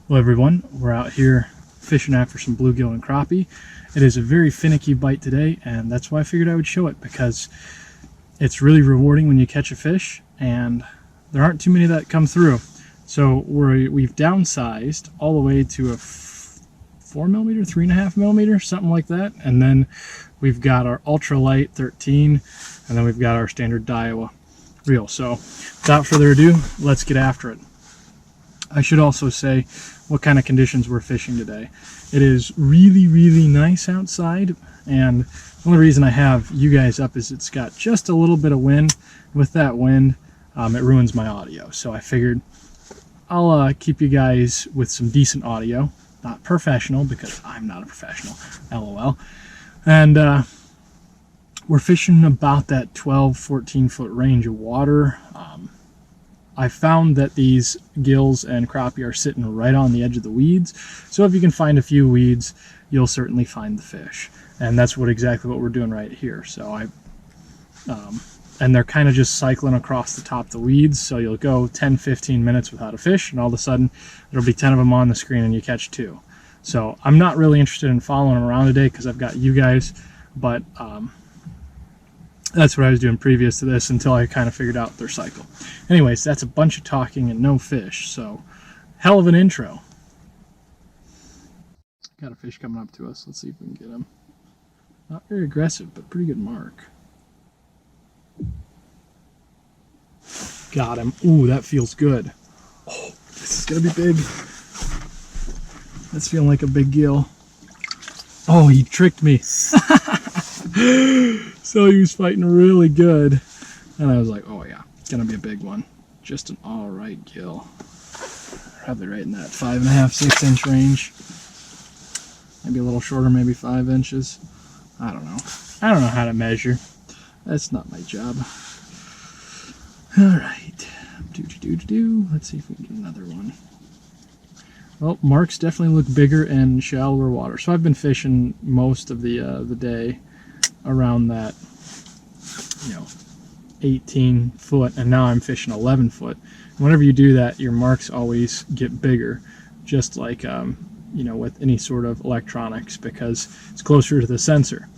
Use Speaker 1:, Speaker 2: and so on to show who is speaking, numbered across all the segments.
Speaker 1: Hello everyone, we're out here fishing after some bluegill and crappie. It is a very finicky bite today, and that's why I figured I would show it, because it's really rewarding when you catch a fish and there aren't too many that come through. So we've downsized all the way to a 4mm, 3.5mm, something like that, and then we've got our ultralight 13, and then we've got our standard Daiwa reel. So without further ado, let's get after it. I should also say what kind of conditions we're fishing today. It is really nice outside, and the only reason I have you guys up is it's got just a little bit of wind. With that wind, it ruins my audio, so I figured I'll keep you guys with some decent audio. Not professional, because I'm not a professional, LOL. And we're fishing about that 12-14 foot range of water. I found that these gills and crappie are sitting right on the edge of the weeds, so if you can find a few weeds, you'll certainly find the fish. And that's exactly what we're doing right here. So and they're kind of just cycling across the top of the weeds, so you'll go 10-15 minutes without a fish, and all of a sudden there'll be 10 of them on the screen and you catch 2. So I'm not really interested in following them around today because I've got you guys, but that's what I was doing previous to this until I kind of figured out their cycle. Anyways, that's a bunch of talking and no fish, so hell of an intro. Got a fish coming up to us. Let's see if we can get him. Not very aggressive, but pretty good mark. Got him. Ooh, that feels good. Oh, this is gonna be big. That's feeling like a big gill. Oh, he tricked me. So he was fighting really good, and I was like, oh yeah, it's gonna be a big one. Just an all right gill. Probably right in that 5.5–6 inch range. Maybe a little shorter, maybe 5 inches. I don't know. I don't know how to measure. That's not my job. All right. Let's see if we can get another one. Well, marks definitely look bigger and shallower water. So I've been fishing most of the day around that, 18 foot, and now I'm fishing 11 foot. And whenever you do that, your marks always get bigger, just like with any sort of electronics, because it's closer to the sensor.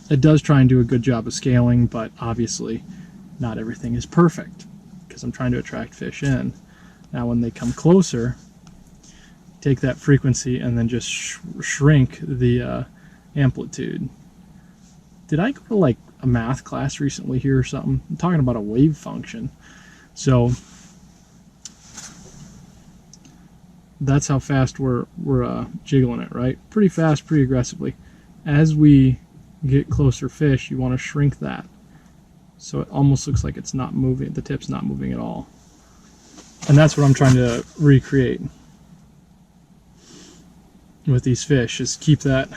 Speaker 1: It does try and do a good job of scaling, but obviously not everything is perfect because I'm trying to attract fish in. Now when they come closer, take that frequency and then just shrink the amplitude. Did I go to like a math class recently here or something? I'm talking about a wave function. So that's how fast we're jiggling it, right? Pretty fast, pretty aggressively. As we get closer fish, you want to shrink that, so it almost looks like it's not moving, the tip's not moving at all. And that's what I'm trying to recreate with these fish, is keep that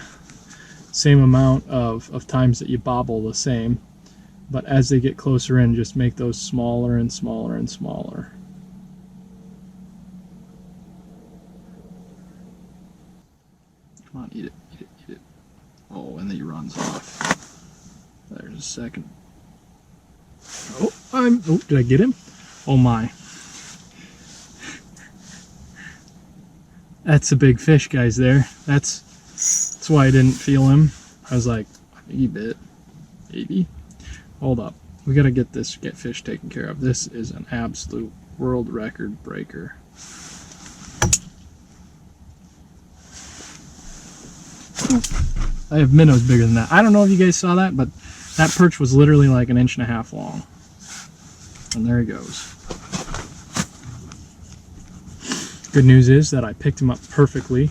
Speaker 1: same amount of times that you bobble the same, but as they get closer in, just make those smaller and smaller and smaller. Come on, eat it, eat it, eat it. Oh, and then he runs off. There's a second. Oh, did I get him? Oh my. That's a big fish, guys, there. That's why I didn't feel him. I was like, I think he bit. Maybe. Hold up. We gotta get fish taken care of. This is an absolute world record breaker. I have minnows bigger than that. I don't know if you guys saw that, but that perch was literally like 1.5 inches long. And there he goes. Good news is that I picked him up perfectly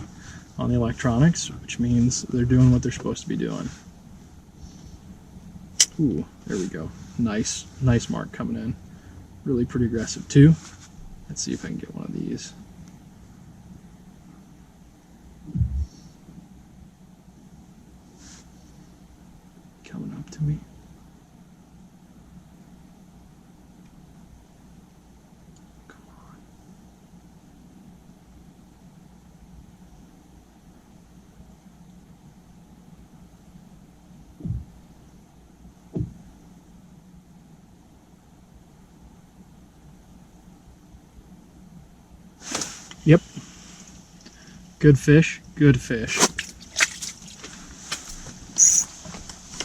Speaker 1: on the electronics, which means they're doing what they're supposed to be doing. Ooh, there we go. Nice mark coming in. Really pretty aggressive too. Let's see if I can get one of these. Coming up to me. Come on. Yep, Good fish, good fish.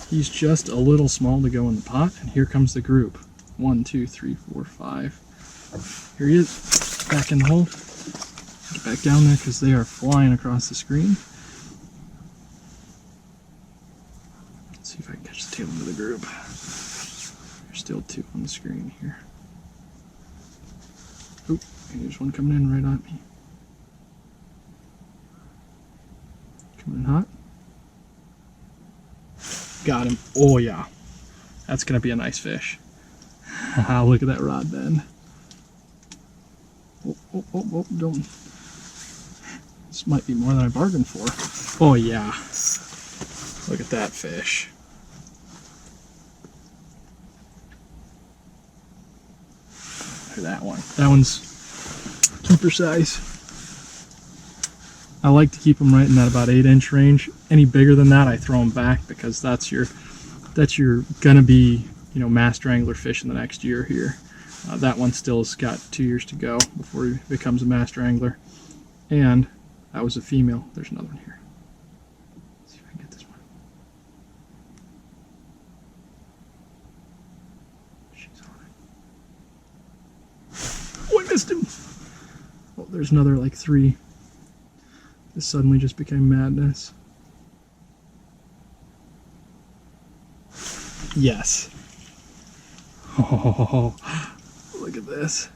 Speaker 1: He's just a little small to go in the pot, and here comes the group. 1, 2, 3, 4, 5. Here he is, back in the hole. Get back down there because they are flying across the screen. Let's see if I can catch the tail end of the group. There's still 2 on the screen here. Oh, there's one coming in right at me. Coming in hot. Got him. Oh yeah. That's going to be a nice fish. Look at that rod bend. Oh, don't. This might be more than I bargained for. Oh yeah. Look at that fish. Look at that one. That one's keeper size. I like to keep them right in that about 8-inch range. Any bigger than that, I throw them back because that's your gonna be, you know, master angler fish in the next year here. That one still's got 2 years to go before he becomes a master angler. And that was a female. There's another one here. Let's see if I can get this one. She's on it. Oh, I missed him. Oh, there's another like 3. This suddenly just became madness. Yes. Oh, look at this.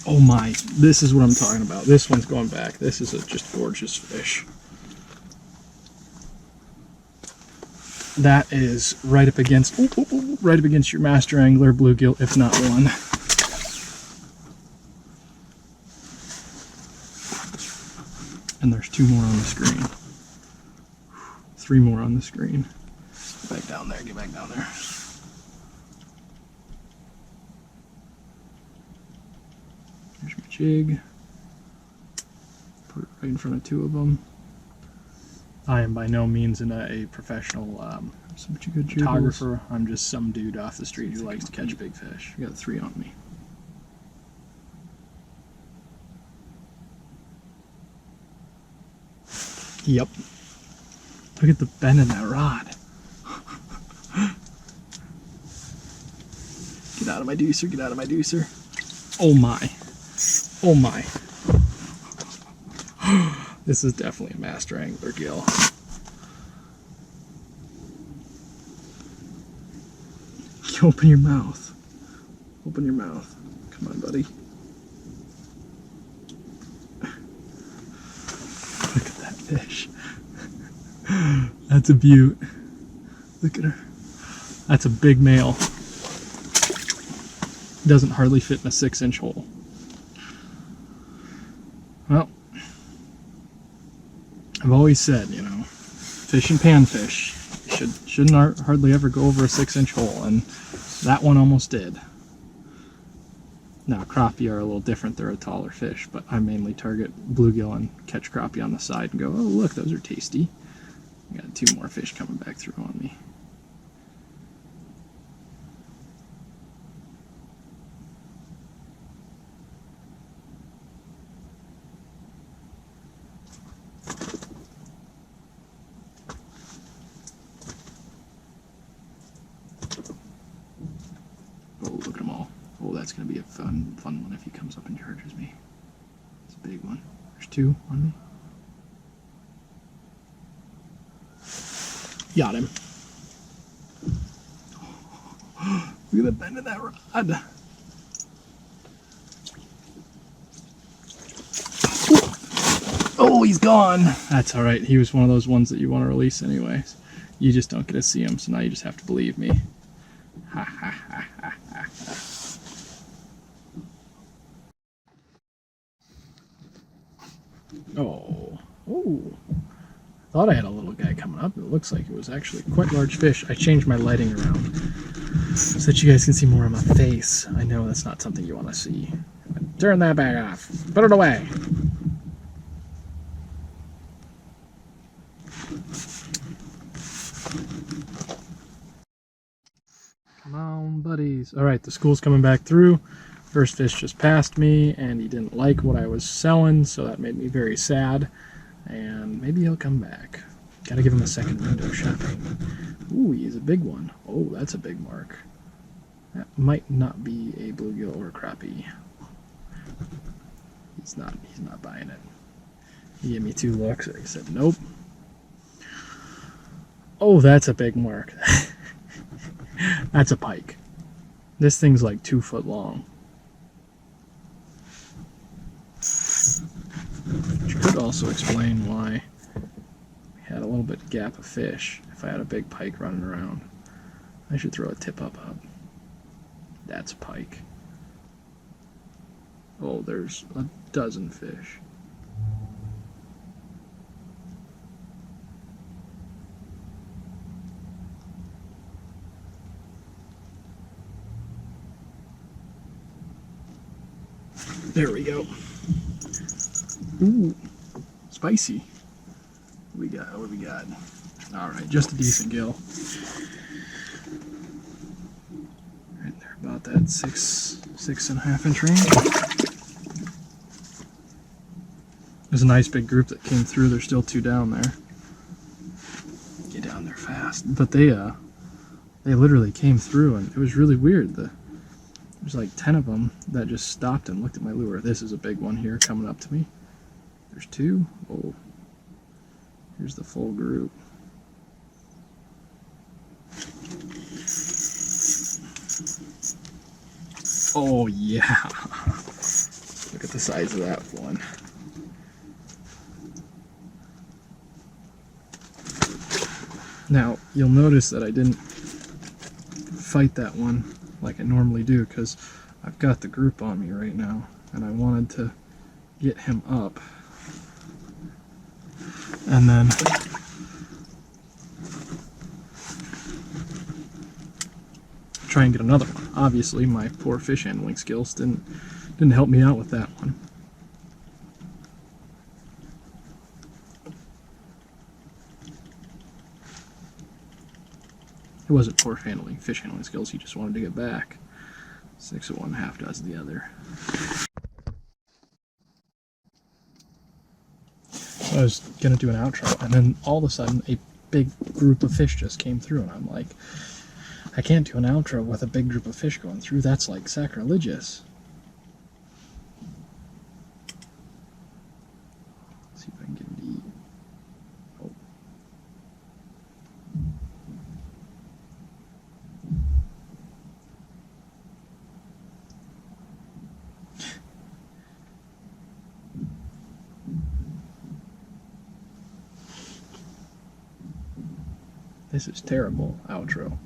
Speaker 1: Oh my, this is what I'm talking about. This one's going back. This is a just gorgeous fish. That is right up against, right up against your master angler bluegill, if not one. And there's 2 more on the screen. 3 more on the screen. Get back down there, get back down there. Here's my jig. Put it right in front of 2 of them. I am by no means a professional photographer. I'm just some dude off the street who likes to catch big fish. I got 3 on me. Yep. Look at the bend in that rod. Get out of my deucer, get out of my deucer. Oh my. Oh my. This is definitely a master angler gill. Open your mouth. Open your mouth. Come on, buddy. Look at that fish. That's a beaut. Look at her. That's a big male. Doesn't hardly fit in a 6-inch hole. Well, I've always said, you know, fish and panfish shouldn't hardly ever go over a 6-inch hole, and that one almost did. Now, crappie are a little different. They're a taller fish, but I mainly target bluegill and catch crappie on the side and go, oh, look, those are tasty. I got 2 more fish coming back through on me. Oh, look at them all. Oh, that's going to be a fun one if he comes up and charges me. It's a big one. There's 2 on me. Got him. Look at the bend of that rod. Oh, he's gone. That's all right. He was one of those ones that you want to release anyways. You just don't get to see him, so now you just have to believe me. Ha ha ha ha ha. Oh. Thought I had a little guy coming up. It looks like it was actually quite large fish. I changed my lighting around so that you guys can see more of my face. I know that's not something you want to see. Turn that back off. Put it away. Come on, buddies. All right, the school's coming back through. First fish just passed me, and he didn't like what I was selling, so that made me very sad. And maybe he'll come back. Gotta give him a second window shopping. Ooh, he's a big one. Oh, that's a big mark. That might not be a bluegill or a crappie. He's not buying it. He gave me 2 looks, and he said, nope. Oh, that's a big mark. That's a pike. This thing's like 2 foot long. Which could also explain why we had a little bit of gap of fish. If I had a big pike running around, I should throw a tip up. That's a pike. Oh, there's a dozen fish. There we go. Ooh, spicy. What do we got? All right, just a decent gill. Right there, about that 6.5 inch range. There's a nice big group that came through. There's still 2 down there. Get down there fast. But they literally came through, and it was really weird. There's like 10 of them that just stopped and looked at my lure. This is a big one here coming up to me. There's 2. Oh, here's the full group. Oh yeah. Look at the size of that one. Now, you'll notice that I didn't fight that one like I normally do, because I've got the group on me right now, and I wanted to get him up and then try and get another one. Obviously my poor fish handling skills didn't help me out with that one. It wasn't poor fish handling skills, he just wanted to get back. 6 of one, half dozen the other. So I was gonna do an outro, and then all of a sudden a big group of fish just came through, and I'm like, I can't do an outro with a big group of fish going through. That's like sacrilegious. Let's see if I can get him to eat. Oh. This is terrible outro.